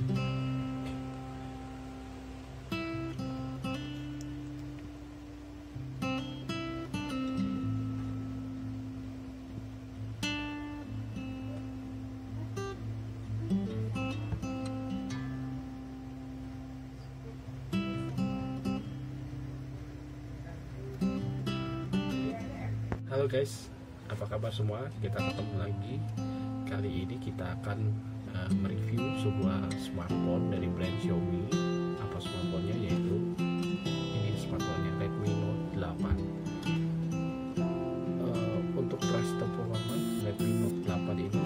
Halo guys, apa kabar semua? Kita ketemu lagi. Kali ini kita akan mereview sebuah smartphone dari brand Xiaomi. Apa smartphone-nya? Yaitu ini smartphone-nya Redmi Note 8. Untuk price performance Redmi Note 8 ini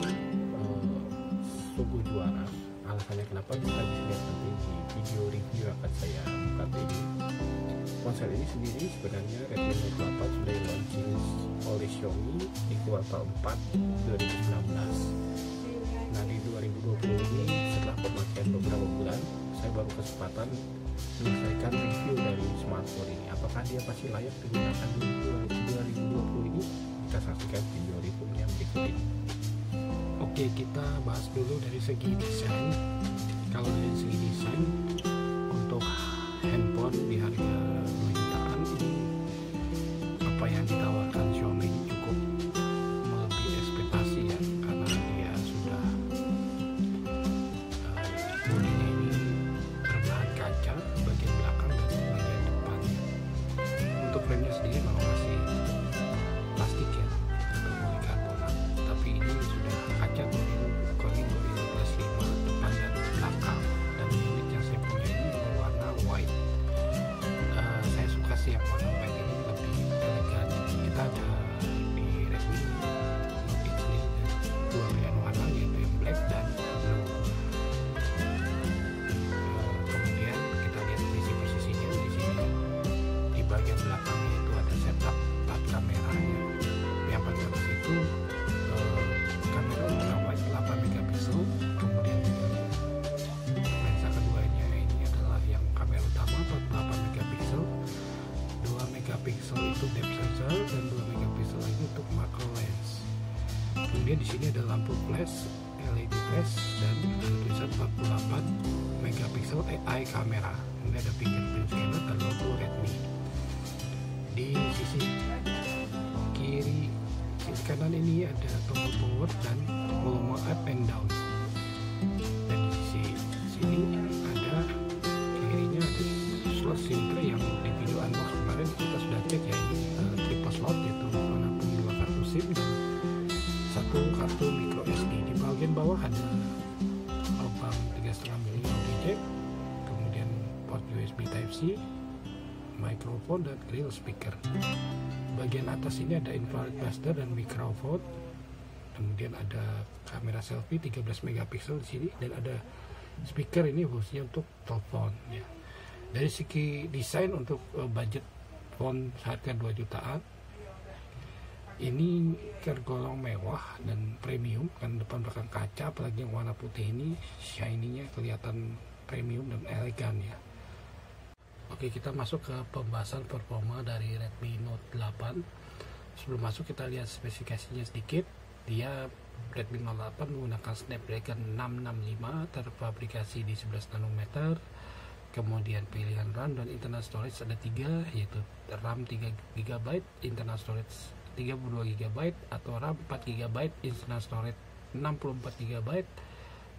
sungguh juara. Alasannya kenapa kita bisa lihat nanti di video review akan saya buka ini. Ponsel ini sendiri sebenarnya Redmi Note 8 sudah launching oleh Xiaomi di kuartal 4 2019. Nah di 2020 ini setelah pemakaian beberapa bulan, saya baru kesempatan menyelesaikan review dari smartphone ini. Apakah dia pasti layak digunakan di 2020 ini? Kita saksikan video reviewnya berikut ini. Oke, kita bahas dulu dari segi desain. Kalau dari segi desain, untuk handphone di harga 2 jutaan ini, apa yang ditawarkan Xiaomi ini cukup melebihi ekspektasi ya, karena dia sudah bodinya ini berbahan kaca bagian belakang dan bagian depannya. Untuk frame-nya sendiri memang masih plastik ya, atau polikarbonat, tapi ini sudah kaca Corning Gorilla Glass 5 depan dan belakang, dan unit yang saya punya ini berwarna white. Saya suka sih yang warna white ini, lebih elegan. Kita ada di Redmi Note ini dua pilihan warna, yaitu yang black dan blue. Kemudian kita lihat sisi posisinya di sini, di bagian belakangnya itu ada setup 4 kameranya. Yang paling atas itu kamera ultra wide 8 megapiksel, kemudian lensa keduanya ini adalah yang kamera utama 48 megapiksel, 2 megapiksel itu depth sensor dan 2 megapiksel lagi untuk macro lens. Kemudian di sini ada lampu flash, LED flash, dan tulisan 48 megapiksel AI kamera. Kemudian ada fingerprint scanner dan logo Redmi. Di sisi kiri kanan ini ada tombol power dan volume up and down. Dan di sisi sini ada kirinya ada slot SIM tray yang di video unbox kemarin kita sudah cek ya, ini triple slot, yaitu menampung 2 kartu SIM dan 1 kartu micro SD. Di bagian bawah ada lubang 3,5 mm audio jack, kemudian port USB Type-C, mikrofon dan grill speaker. Bagian atas ini ada infrared blaster dan mikrofon. Kemudian ada kamera selfie 13 megapiksel di sini, dan ada speaker ini fungsinya untuk telepon ya. Dari segi desain untuk budget phone harga 2 jutaan ini tergolong mewah dan premium, kan depan belakang kaca, apalagi yang warna putih ini shiny-nya kelihatan premium dan elegan ya. Oke, kita masuk ke pembahasan performa dari Redmi Note 8. Sebelum masuk kita lihat spesifikasinya sedikit. Dia Redmi Note 8 menggunakan Snapdragon 665, terfabrikasi di 11 nanometer. Kemudian pilihan RAM dan internal storage ada 3, yaitu RAM 3GB, internal storage 32GB, atau RAM 4GB, internal storage 64GB.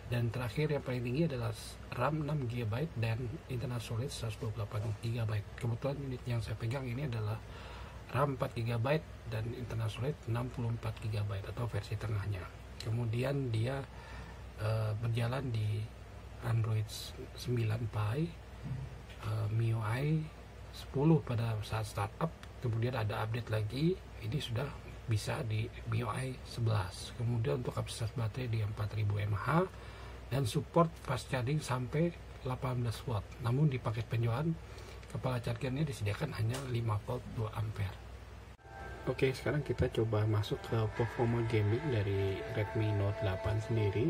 Dan terakhir yang paling tinggi adalah RAM 6GB dan internal storage 128GB. Kebetulan unit yang saya pegang ini adalah RAM 4GB dan internal storage 64GB atau versi tengahnya. Kemudian dia berjalan di Android 9 Pie, MIUI 10 pada saat startup. Kemudian ada update lagi, ini sudah bisa di MIUI 11. Kemudian untuk kapasitas baterai di 4000 mAh dan support fast charging sampai 18 watt. Namun di paket penjualan kepala chargernya disediakan hanya 5 volt 2 ampere. Oke, sekarang kita coba masuk ke performa gaming dari Redmi Note 8 sendiri.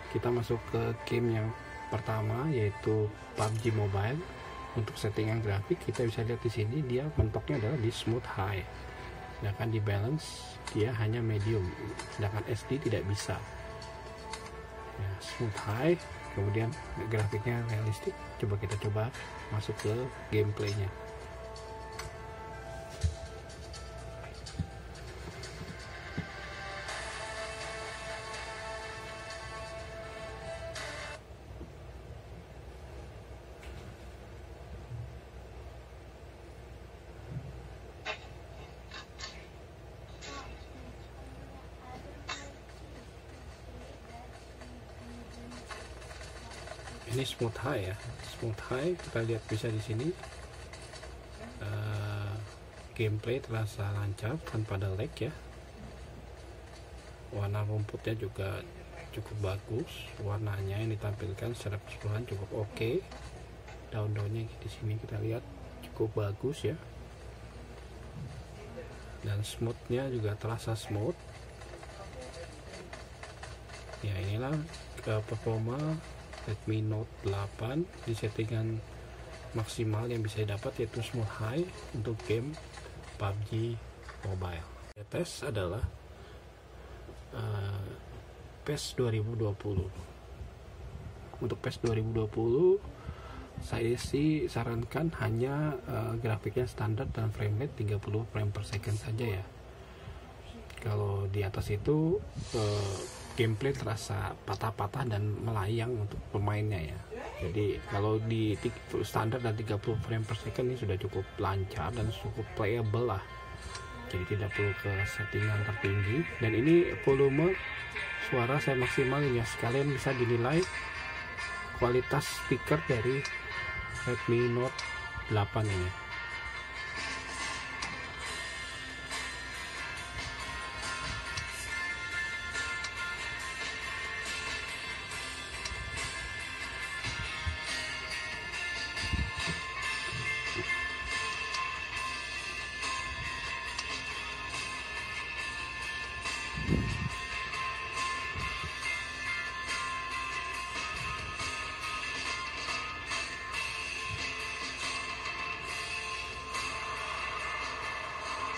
Kita masuk ke game yang pertama, yaitu PUBG Mobile. Untuk settingan grafik kita bisa lihat di sini dia mentoknya adalah di smooth high. Sedangkan di balance dia hanya medium, sedangkan SD tidak bisa. Ya, smooth high, kemudian grafiknya realistik. Coba kita masuk ke gameplaynya. Ini smooth high ya, smooth high. Kita lihat bisa di sini gameplay terasa lancar tanpa ada lag ya. Warna rumputnya juga cukup bagus, warnanya yang ditampilkan secara keseluruhan cukup oke. Daun-daunnya di sini kita lihat cukup bagus ya, dan smoothnya juga terasa smooth ya. Inilah performa Redmi Note 8 di settingan maksimal yang bisa didapat, yaitu smooth high untuk game PUBG Mobile. Tes adalah PES 2020. Untuk PES 2020 saya sih sarankan hanya grafiknya standar dan frame rate 30 frame per second saja ya. Kalau di atas itu gameplay terasa patah-patah dan melayang untuk pemainnya ya. Jadi kalau di standar dan 30 frame per second ini sudah cukup lancar dan cukup playable lah. Jadi tidak perlu ke settingan tertinggi. Dan ini volume suara saya maksimalin ya, sekalian bisa dinilai kualitas speaker dari Redmi Note 8 ini.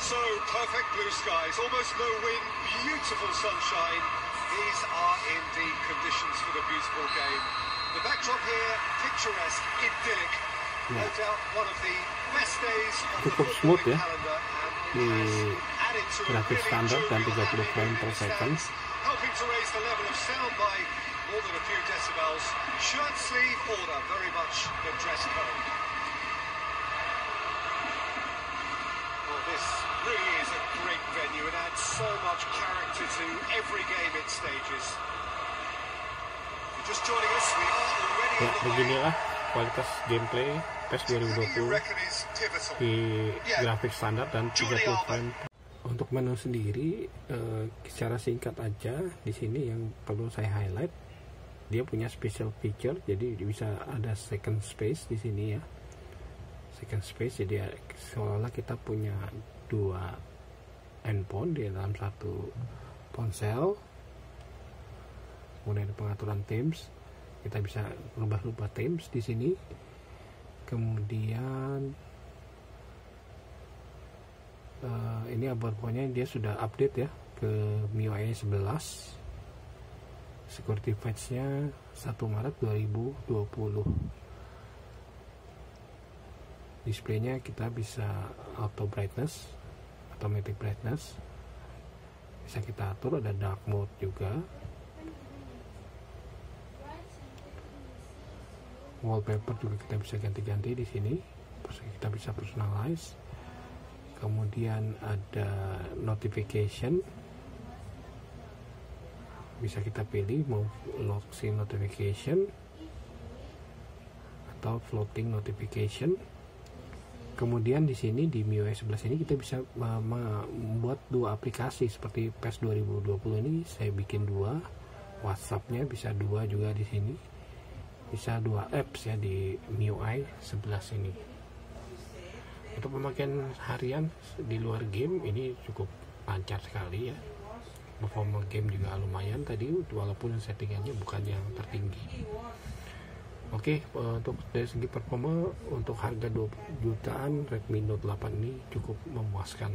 So, perfect blue skies, almost no wind, beautiful sunshine. These are indeed conditions for the beautiful game. The backdrop here, picturesque, idyllic. No doubt one of the best days of the footballing calendar, and has added to a really jovial frame per second. helping to raise the level of sound by more than a few decibels. Shirt sleeve order, very much the dress code. This really is a great venue and adds so much character to every game it stages. If you're just joining us, we are already ya, on the beginilah kualitas gameplay PES 2020 di grafik standar dan 30 frame. Untuk menu sendiri secara singkat aja di sini yang perlu saya highlight, dia punya special feature, jadi bisa ada second space di sini ya. Second space, jadi seolah-olah kita punya dua handphone di dalam satu ponsel. Kemudian pengaturan themes, kita bisa berubah-ubah themes di sini. Kemudian ini pokoknya dia sudah update ya ke MIUI 11. Security patch-nya 1 Maret 2020. Displaynya kita bisa auto brightness, automatic brightness, bisa kita atur, ada dark mode juga. Wallpaper juga kita bisa ganti-ganti di sini, kita bisa personalize. Kemudian ada notification, bisa kita pilih mau lock scene notification atau floating notification. Kemudian di sini di MIUI 11 ini kita bisa membuat dua aplikasi seperti PES 2020 ini. Saya bikin dua, WhatsApp-nya bisa dua juga di sini, bisa dua apps ya di MIUI 11 ini. Untuk pemakaian harian di luar game ini cukup lancar sekali ya. Performa game juga lumayan tadi, walaupun settingannya bukan yang tertinggi. Oke, untuk dari segi performa, untuk harga 20 jutaan Redmi Note 8 ini cukup memuaskan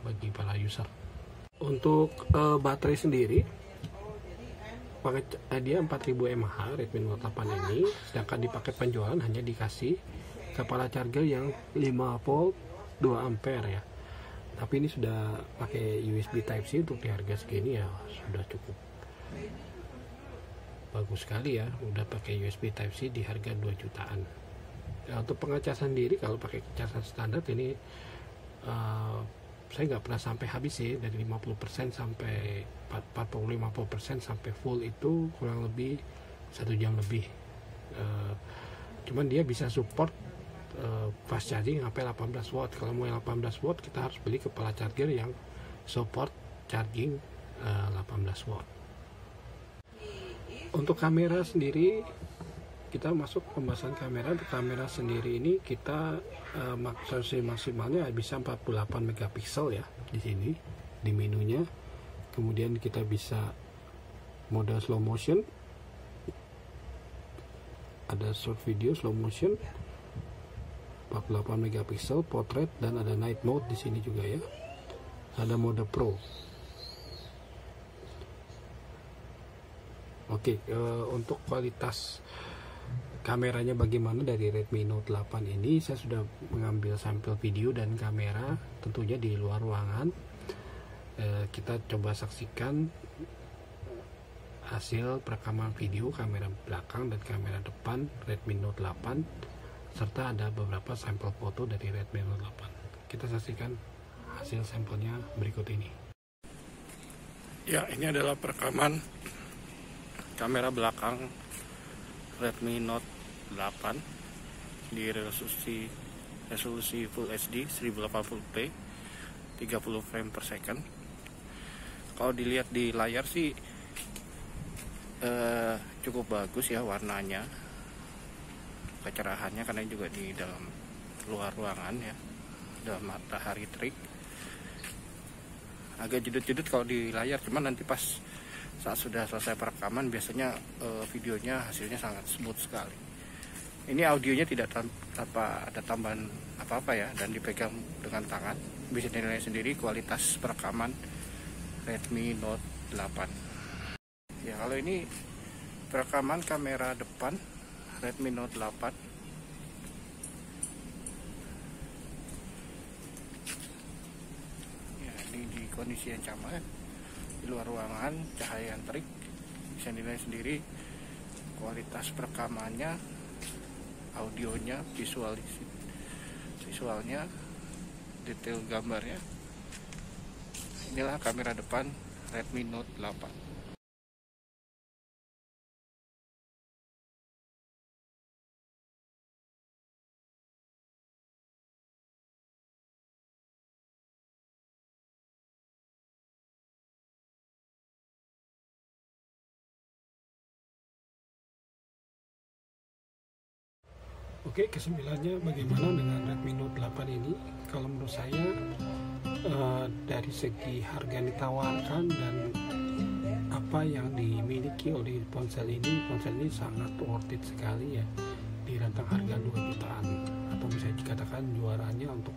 bagi para user. Untuk baterai sendiri dia 4000 mAh Redmi Note 8 ini, sedangkan di paket penjualan hanya dikasih kepala charger yang 5 volt 2 ampere ya. Tapi ini sudah pakai USB Type-C untuk di harga segini ya, sudah cukup bagus sekali ya, udah pakai USB Type-C di harga 2 jutaan. Ya, untuk pengecasan diri kalau pakai casan standar ini saya nggak pernah sampai habis sih, dari 50% sampai 40-50% sampai full itu kurang lebih 1 jam lebih. Cuman dia bisa support fast charging sampai 18 watt. Kalau mau 18 watt kita harus beli kepala charger yang support charging 18 watt. Untuk kamera sendiri, kita masuk pembahasan kamera. Untuk kamera sendiri ini kita maksimalnya bisa 48 megapiksel ya di sini di menunya. Kemudian kita bisa mode slow motion, ada short video slow motion 48 megapiksel, portrait, dan ada night mode di sini juga ya. Ada mode pro. Oke, untuk kualitas kameranya bagaimana dari Redmi Note 8 ini, saya sudah mengambil sampel video dan kamera tentunya di luar ruangan. Kita coba saksikan hasil perekaman video kamera belakang dan kamera depan Redmi Note 8, serta ada beberapa sampel foto dari Redmi Note 8. Kita saksikan hasil sampelnya berikut ini. Ya, ini adalah perekaman kamera belakang Redmi Note 8 di resolusi Full HD 1080p 30 frame per second. Kalau dilihat di layar sih cukup bagus ya warnanya, kecerahannya, karena juga di dalam luar ruangan ya, dalam matahari terik. Agak jedut-jedut kalau di layar, cuman nanti pas saat sudah selesai perekaman biasanya videonya hasilnya sangat smooth sekali. Ini audionya tidak tanpa ada tambahan apa-apa ya, dan dipegang dengan tangan. Bisa dinilai sendiri kualitas perekaman Redmi Note 8. Ya, kalau ini perekaman kamera depan Redmi Note 8. Ya, ini di kondisi yang sama ya. Di luar ruangan, cahaya yang terik, bisa dinilai sendiri kualitas perekamannya, audionya, visualnya, detail gambarnya. Inilah kamera depan Redmi Note 8. Oke, kesimpulannya bagaimana dengan Redmi Note 8 ini? Kalau menurut saya dari segi harga yang ditawarkan dan apa yang dimiliki oleh ponsel ini sangat worth it sekali ya, di rentang harga 2 jutaan, atau bisa dikatakan juaranya untuk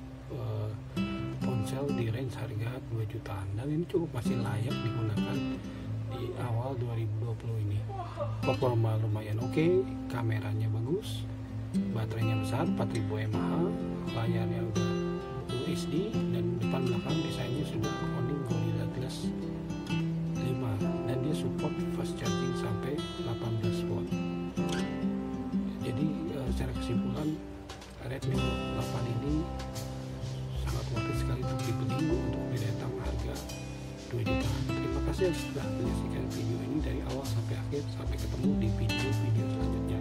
ponsel di range harga 2 jutaan, dan ini cukup masih layak digunakan di awal 2020 ini. Performa lumayan oke, kameranya bagus, baterainya besar 4000 mAh, layarnya udah Full HD, dan depan belakang desainnya sudah Corning Gorilla Glass 5, dan dia support fast charging sampai 18 watt. Jadi secara kesimpulan Redmi Note 8 ini sangat worth it sekali untuk dibeli untuk di rentang harga 2 juta. Terima kasih sudah menyaksikan video ini dari awal sampai akhir. Sampai ketemu di video-video selanjutnya.